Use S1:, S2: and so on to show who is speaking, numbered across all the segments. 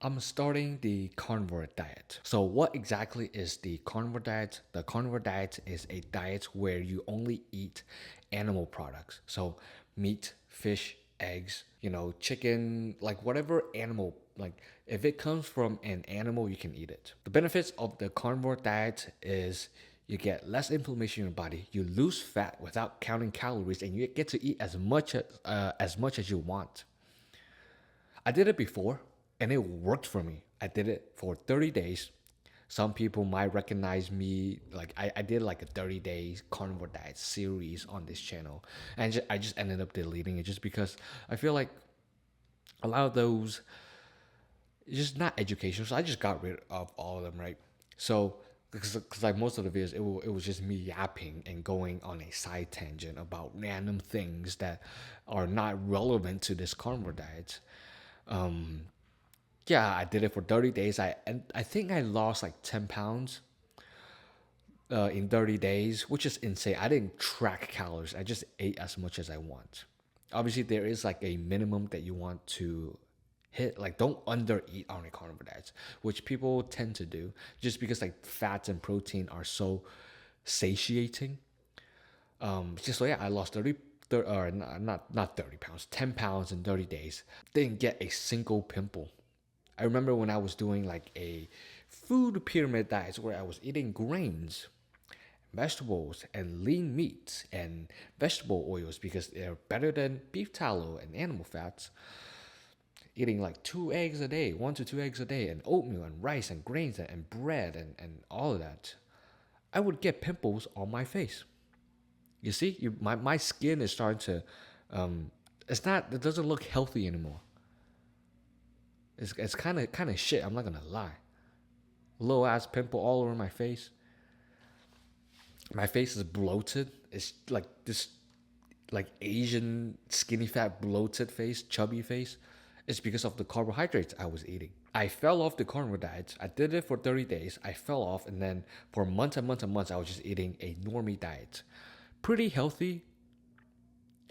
S1: I'm starting the carnivore diet. So, what exactly is the carnivore diet? The carnivore diet is a diet where you only eat animal products. So, meat, fish, eggs, chicken, like whatever animal, like if it comes from an animal, you can eat it. The benefits of the carnivore diet is you get less inflammation in your body, you lose fat without counting calories, and you get to eat as much as you want. I did it before and it worked for me. I did it for 30 days. Some people might recognize me. Like I did like a 30 days carnivore diet series on this channel. And I just ended up deleting it just because I feel like a lot of those it's just not educational. So I just got rid of all of them, right? So because like most of the videos, it was just me yapping and going on a side tangent about random things that are not relevant to this carnivore diet. Um, yeah, I did it for 30 days. I think I lost like 10 pounds in 30 days, which is insane. I didn't track calories. I just ate as much as I want. Obviously, there is like a minimum that you want to hit. Like, don't under eat on a carnivore diet, which people tend to do just because like fats and protein are so satiating. Just so yeah, I lost 30 or not 30 pounds, 10 pounds in 30 days. Didn't get a single pimple. I remember when I was doing like a food pyramid diet where I was eating grains, vegetables, and lean meats and vegetable oils because they're better than beef tallow and animal fats. Eating like 2 eggs a day, 1 to 2 eggs a day, and oatmeal and rice and grains and bread and all of that. I would get pimples on my face. You see, my skin is starting to, it doesn't look healthy anymore. It's kind of shit. I'm not gonna lie. Little ass pimple all over my face. My face is bloated. It's like this, like Asian skinny fat bloated face, chubby face. It's because of the carbohydrates I was eating. I fell off the carnivore diet. I did it for 30 days. I fell off, and then for months and months and months, I was just eating a normie diet. Pretty healthy.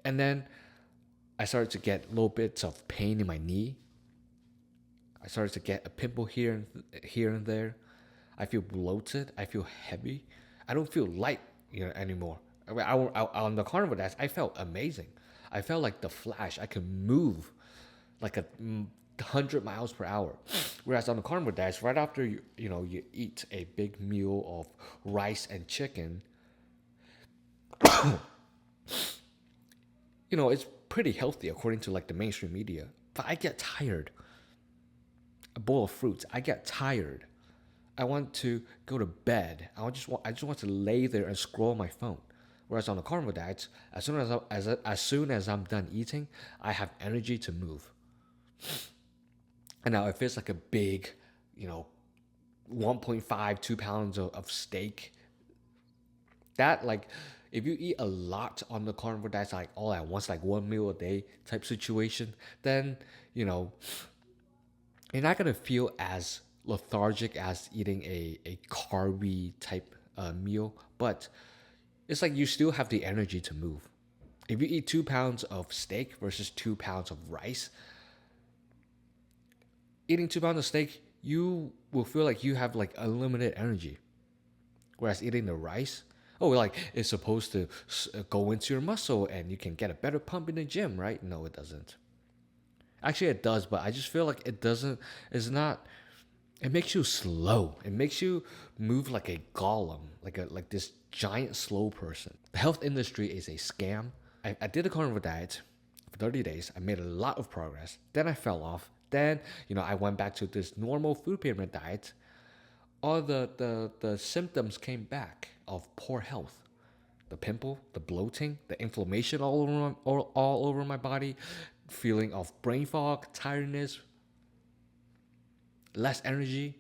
S1: And then I started to get little bits of pain in my knee. I started to get a pimple here and there. I feel bloated. I feel heavy. I don't feel light, anymore. On the carnival days, I felt amazing. I felt like the Flash. I could move like 100 miles per hour. Whereas on the carnival days, right after you eat a big meal of rice and chicken, it's pretty healthy according to like the mainstream media. But I get tired. A bowl of fruits. I get tired. I want to go to bed. I just want to lay there and scroll my phone. Whereas on the carnivore diet, as soon as I'm done eating, I have energy to move. And now if it's like a big, you know, 1.5, 2 pounds of steak, that like if you eat a lot on the carnivore diet, like all at once, like one meal a day type situation, then you know you're not gonna feel as lethargic as eating a carby type meal, but it's like you still have the energy to move. If you eat 2 pounds of steak versus 2 pounds of rice, eating 2 pounds of steak, you will feel like you have like unlimited energy. Whereas eating the rice, oh, like it's supposed to go into your muscle and you can get a better pump in the gym, right? No, it doesn't. Actually, it does, but I just feel like it doesn't. It's not. It makes you slow. It makes you move like a golem, like this giant slow person. The health industry is a scam. I did a carnivore diet for 30 days. I made a lot of progress. Then I fell off. Then I went back to this normal food pyramid diet. All the symptoms came back of poor health. The pimple, the bloating, the inflammation all over my body, feeling of brain fog, tiredness, less energy.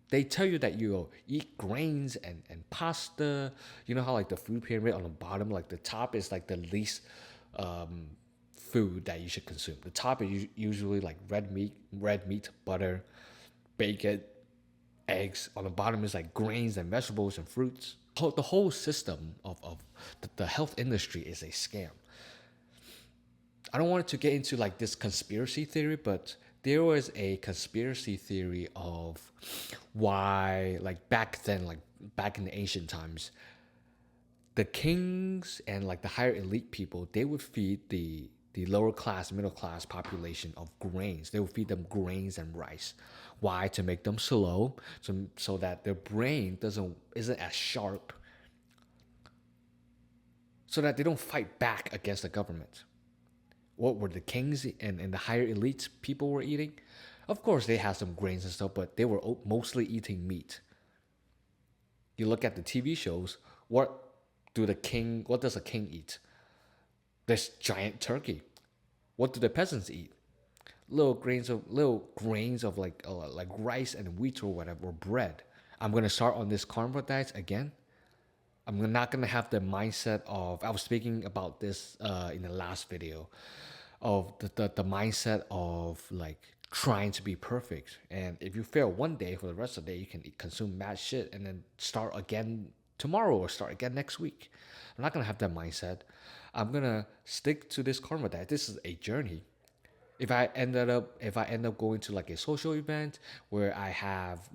S1: They tell you that you eat grains and pasta. You know how like the food pyramid on the bottom, like the top is like the least um, food that you should consume. The top is usually like red meat, butter, bacon, eggs. On the bottom is like grains and vegetables and fruits. The whole system of the health industry is a scam. I don't want to get into like this conspiracy theory, but there was a conspiracy theory of why, like back then, like back in the ancient times, the kings and like the higher elite people, they would feed the lower class, middle class population of grains. They would feed them grains and rice. Why? To make them slow, so that their brain isn't as sharp, so that they don't fight back against the government. What were the kings and the higher elites people were eating? Of course, they had some grains and stuff, but they were mostly eating meat. You look at the TV shows. What does a king eat? This giant turkey. What do the peasants eat? Little grains of like rice and wheat or whatever, or bread. I'm gonna start on this carnivore diet again. I'm not gonna have the mindset of, I was speaking about this in the last video, of the mindset of like trying to be perfect. And if you fail one day, for the rest of the day you can consume mad shit and then start again tomorrow or start again next week. I'm not gonna have that mindset. I'm gonna stick to this carnivore diet. This is a journey. If I end up going to like a social event where I have,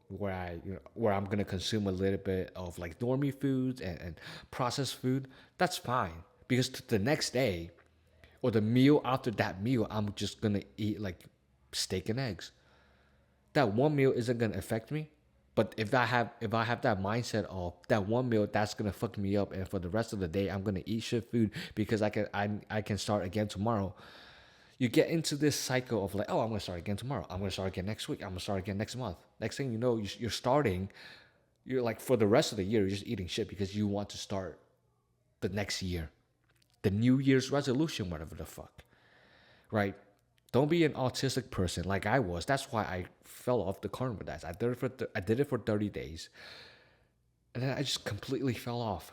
S1: where I'm gonna consume a little bit of like normie foods and processed food, that's fine. Because the next day or the meal after that meal, I'm just gonna eat like steak and eggs. That one meal isn't gonna affect me. But if I have that mindset of that one meal that's gonna fuck me up, and for the rest of the day I'm gonna eat shit food because I can start again tomorrow. You get into this cycle of like, oh, I'm gonna start again tomorrow. I'm gonna start again next week. I'm gonna start again next month. Next thing you know, you're starting. You're like, for the rest of the year, you're just eating shit because you want to start the next year, the New Year's resolution, whatever the fuck, right? Don't be an autistic person like I was. That's why I fell off the carnivore diet. I did it for 30 days, and then I just completely fell off.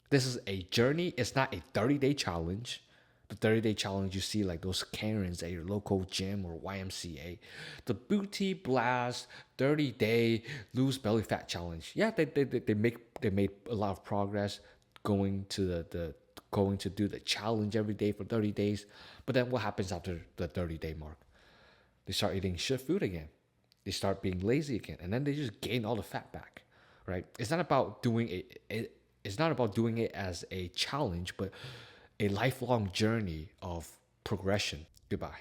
S1: This is a journey. It's not a 30-day challenge. The 30-day challenge, you see like those Karens at your local gym or YMCA. The Booty Blast 30-day lose belly fat challenge. Yeah, they made a lot of progress going to the going to do the challenge every day for 30 days. But then what happens after the 30-day mark? They start eating shit food again. They start being lazy again, and then they just gain all the fat back, right? It's not about doing it as a challenge, but a lifelong journey of progression. Goodbye.